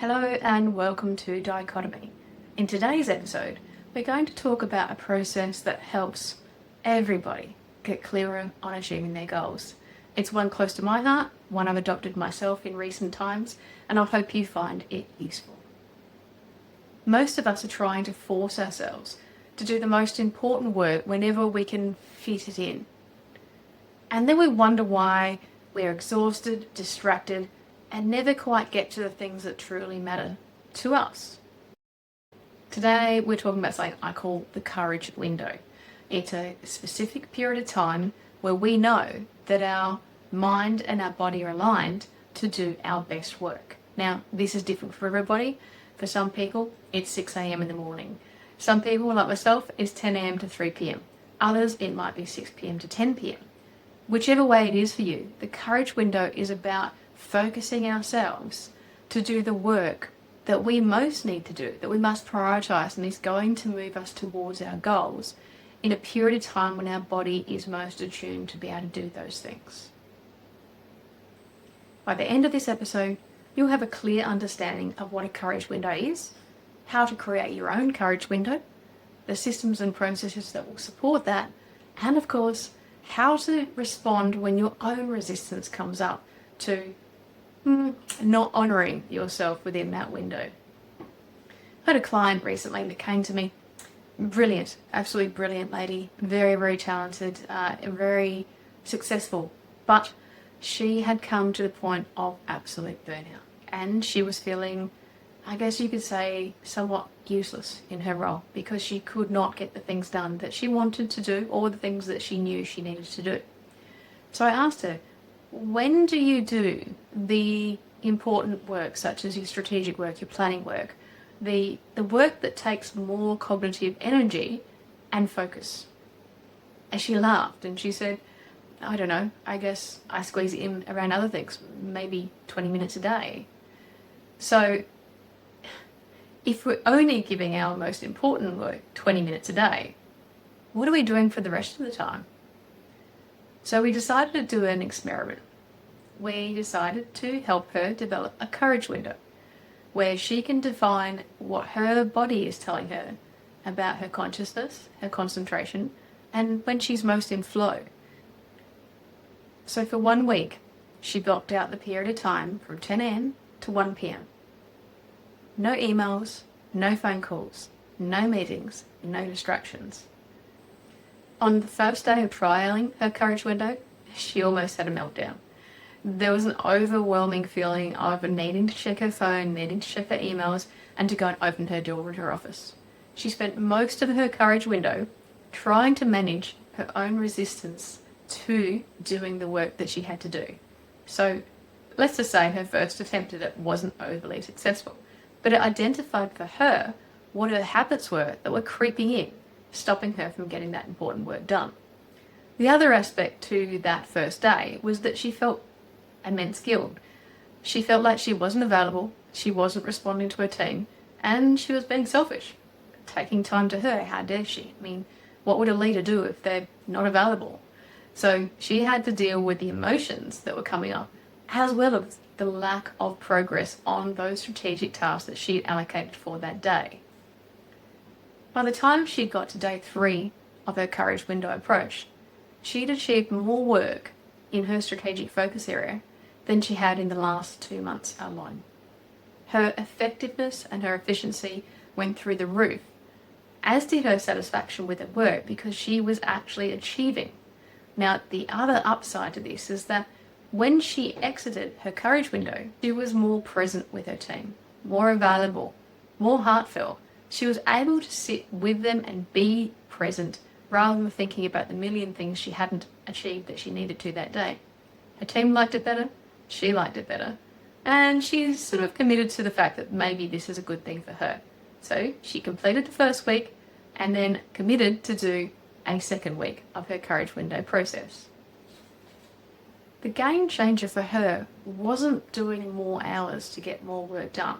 Hello and welcome to Dichotomy. In today's episode, we're going to talk about a process that helps everybody get clearer on achieving their goals. It's one close to my heart, one I've adopted myself in recent times, and I hope you find it useful. Most of us are trying to force ourselves to do the most important work whenever we can fit it in. And then we wonder why we're exhausted, distracted, and never quite get to the things that truly matter to us. Today, we're talking about something I call the courage window. It's a specific period of time where we know that our mind and our body are aligned to do our best work. Now, this is different for everybody. For some people, it's 6 a.m. in the morning. Some people, like myself, it's 10 a.m. to 3 p.m. Others, it might be 6 p.m. to 10 p.m. Whichever way it is for you, the courage window is about focusing ourselves to do the work that we most need to do, that we must prioritize, and is going to move us towards our goals in a period of time when our body is most attuned to be able to do those things. By the end of this episode, you'll have a clear understanding of what a courage window is, how to create your own courage window, the systems and processes that will support that, and of course, how to respond when your own resistance comes up to not honouring yourself within that window. I had a client recently that came to me, brilliant, absolutely brilliant lady, very, very talented, very successful, but she had come to the point of absolute burnout, and she was feeling, I guess you could say, somewhat useless in her role because she could not get the things done that she wanted to do or the things that she knew she needed to do. So I asked her, when do you do the important work, such as your strategic work, your planning work, the work that takes more cognitive energy and focus? And she laughed and she said, I don't know, I guess I squeeze it in around other things, maybe 20 minutes a day. So if we're only giving our most important work 20 minutes a day, what are we doing for the rest of the time? So we decided to do an experiment. We decided to help her develop a courage window where she can define what her body is telling her about her consciousness, her concentration, and when she's most in flow. So for 1 week, she blocked out the period of time from 10 a.m. to 1 p.m. No emails, no phone calls, no meetings, no distractions. On the first day of trialling her courage window, she almost had a meltdown. There was an overwhelming feeling of needing to check her phone, needing to check her emails, and to go and open her door at her office. She spent most of her courage window trying to manage her own resistance to doing the work that she had to do. So let's just say her first attempt at it wasn't overly successful, but it identified for her what her habits were that were creeping in, stopping her from getting that important work done. The other aspect to that first day was that she felt immense guilt. She felt like she wasn't available, she wasn't responding to her team, and she was being selfish, taking time to her. How dare she? I mean, what would a leader do if they're not available? So she had to deal with the emotions that were coming up, as well as the lack of progress on those strategic tasks that she allocated for that day. By the time she got to day 3 of her courage window approach, she'd achieved more work in her strategic focus area than she had in the last 2 months alone. Her effectiveness and her efficiency went through the roof, as did her satisfaction with her work because she was actually achieving. Now, the other upside to this is that when she exited her courage window, she was more present with her team, more available, more heartfelt. She was able to sit with them and be present rather than thinking about the million things she hadn't achieved that she needed to that day. Her team liked it better, she liked it better, and she's sort of committed to the fact that maybe this is a good thing for her. So she completed the first week and then committed to do a second week of her courage window process. The game changer for her wasn't doing more hours to get more work done.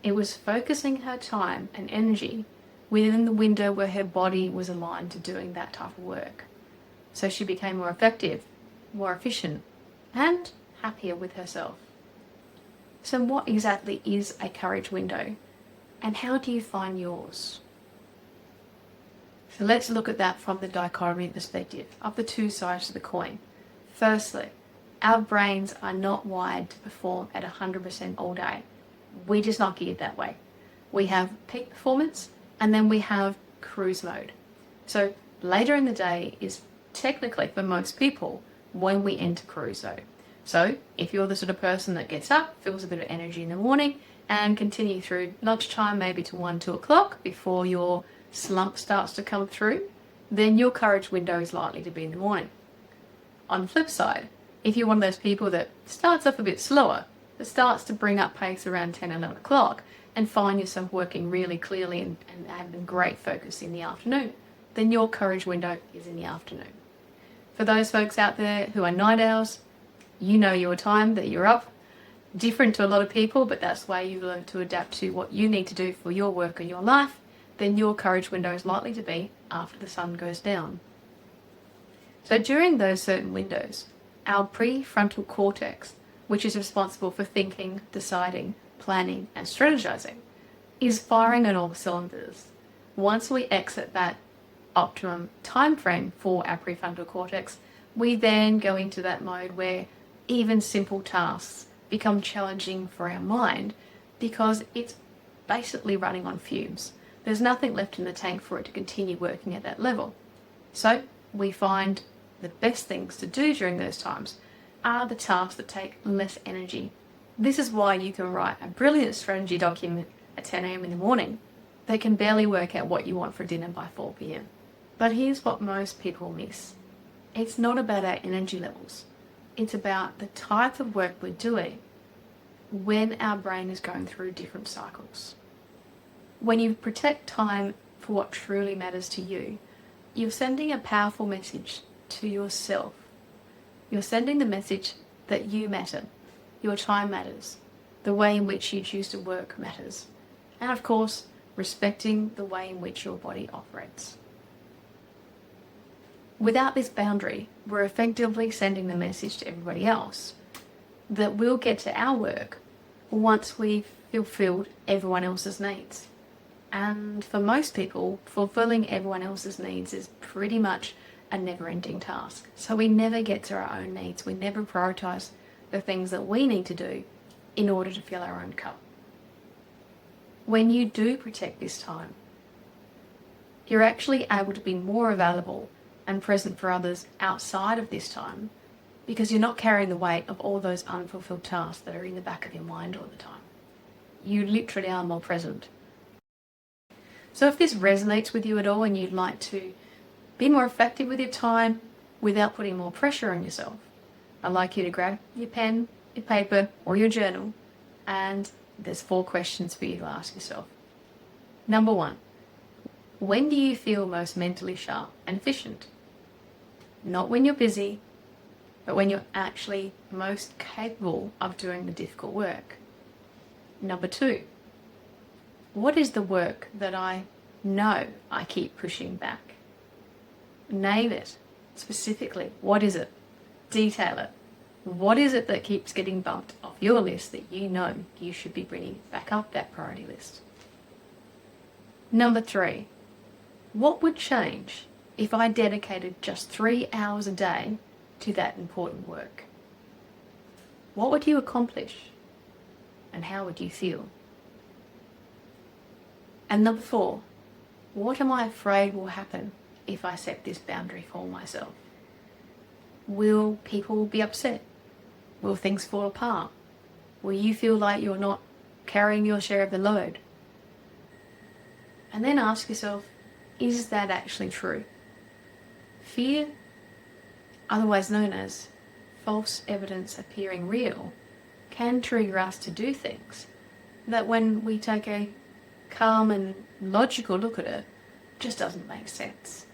It was focusing her time and energy within the window where her body was aligned to doing that type of work. So she became more effective, more efficient, and happier with herself. So what exactly is a courage window, and how do you find yours? So let's look at that from the dichotomy perspective of the two sides of the coin. Firstly, our brains are not wired to perform at 100% all day. We're just not geared that way. We have peak performance, and then we have cruise mode. So later in the day is technically, for most people, when we enter cruise mode. So if you're the sort of person that gets up, feels a bit of energy in the morning, and continue through lunchtime, maybe to 1, 2 o'clock before your slump starts to come through, then your courage window is likely to be in the morning. On the flip side, if you're one of those people that starts off a bit slower, that starts to bring up pace around 10, 11 o'clock, and find yourself working really clearly and having great focus in the afternoon, then your courage window is in the afternoon. For those folks out there who are night owls, you know your time that you're up. Different to a lot of people, but that's why you learn to adapt to what you need to do for your work and your life. Then your courage window is likely to be after the sun goes down. So during those certain windows, our prefrontal cortex, which is responsible for thinking, deciding, planning, and strategizing, is firing on all cylinders. Once we exit that optimum time frame for our prefrontal cortex, we then go into that mode where even simple tasks become challenging for our mind because it's basically running on fumes. There's nothing left in the tank for it to continue working at that level. So we find the best things to do during those times are the tasks that take less energy. This is why you can write a brilliant strategy document at 10 a.m. in the morning that can barely work out what you want for dinner by 4 p.m. But here's what most people miss. It's not about our energy levels. It's about the type of work we're doing when our brain is going through different cycles. When you protect time for what truly matters to you, you're sending a powerful message to yourself. You're sending the message that you matter, your time matters, the way in which you choose to work matters, and of course, respecting the way in which your body operates. Without this boundary, we're effectively sending the message to everybody else that we'll get to our work once we've fulfilled everyone else's needs. And for most people, fulfilling everyone else's needs is pretty much a never-ending task. So we never get to our own needs. We never prioritize the things that we need to do in order to fill our own cup. When you do protect this time, you're actually able to be more available and present for others outside of this time because you're not carrying the weight of all those unfulfilled tasks that are in the back of your mind all the time. You literally are more present. So if this resonates with you at all and you'd like to be more effective with your time without putting more pressure on yourself, I'd like you to grab your pen, your paper, or your journal, and there's 4 questions for you to ask yourself. Number 1, when do you feel most mentally sharp and efficient? Not when you're busy, but when you're actually most capable of doing the difficult work. Number 2, what is the work that I know I keep pushing back? Name it specifically. What is it? Detail it. What is it that keeps getting bumped off your list that you know you should be bringing back up that priority list? Number 3, what would change if I dedicated just 3 hours a day to that important work? What would you accomplish? And how would you feel? And number 4, what am I afraid will happen if I set this boundary for myself? Will people be upset? Will things fall apart? Will you feel like you're not carrying your share of the load? And then ask yourself, is that actually true? Fear, otherwise known as false evidence appearing real, can trigger us to do things that when we take a calm and logical look at it, just doesn't make sense.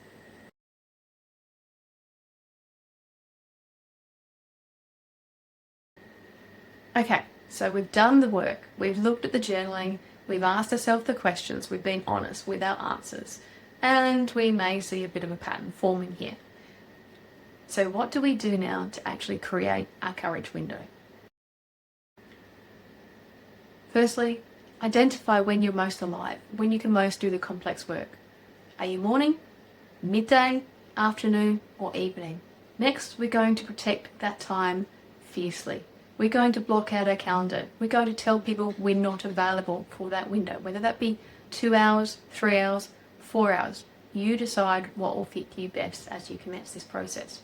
Okay, so we've done the work, we've looked at the journaling, we've asked ourselves the questions, we've been honest with our answers, and we may see a bit of a pattern forming here. So what do we do now to actually create our courage window? Firstly, identify when you're most alive, when you can most do the complex work. Are you morning, midday, afternoon, or evening? Next, we're going to protect that time fiercely. We're going to block out our calendar. We're going to tell people we're not available for that window, whether that be 2 hours, 3 hours, 4 hours. You decide what will fit you best as you commence this process.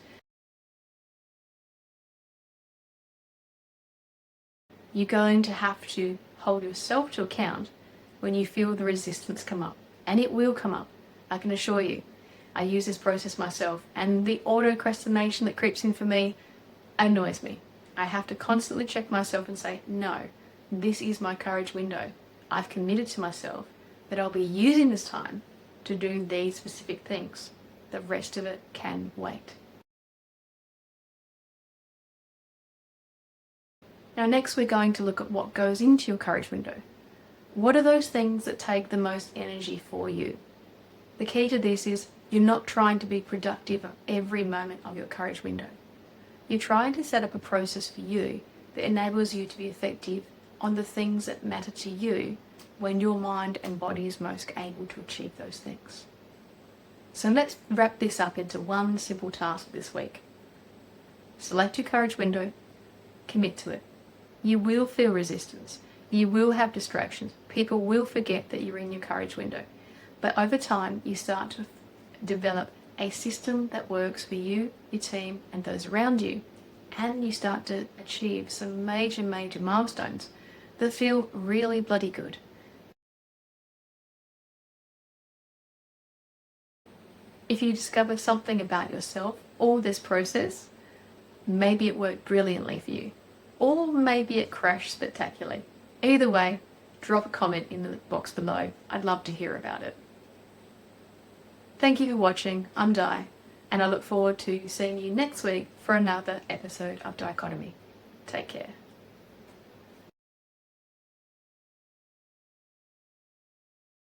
You're going to have to hold yourself to account when you feel the resistance come up. And it will come up, I can assure you. I use this process myself, and the autocrastination that creeps in for me annoys me. I have to constantly check myself and say, no, this is my courage window. I've committed to myself that I'll be using this time to do these specific things. The rest of it can wait. Now next we're going to look at what goes into your courage window. What are those things that take the most energy for you? The key to this is you're not trying to be productive every moment of your courage window. You're trying to set up a process for you that enables you to be effective on the things that matter to you when your mind and body is most able to achieve those things. So let's wrap this up into one simple task this week. Select your courage window, commit to it. You will feel resistance. You will have distractions. People will forget that you're in your courage window. But over time, you start to develop a system that works for you, your team, and those around you. And you start to achieve some major milestones that feel really bloody good. If you discover something about yourself or this process, maybe it worked brilliantly for you, or maybe it crashed spectacularly. Either way, drop a comment in the box below. I'd love to hear about it. Thank you for watching. I'm Di, and I look forward to seeing you next week for another episode of Dichotomy. Take care.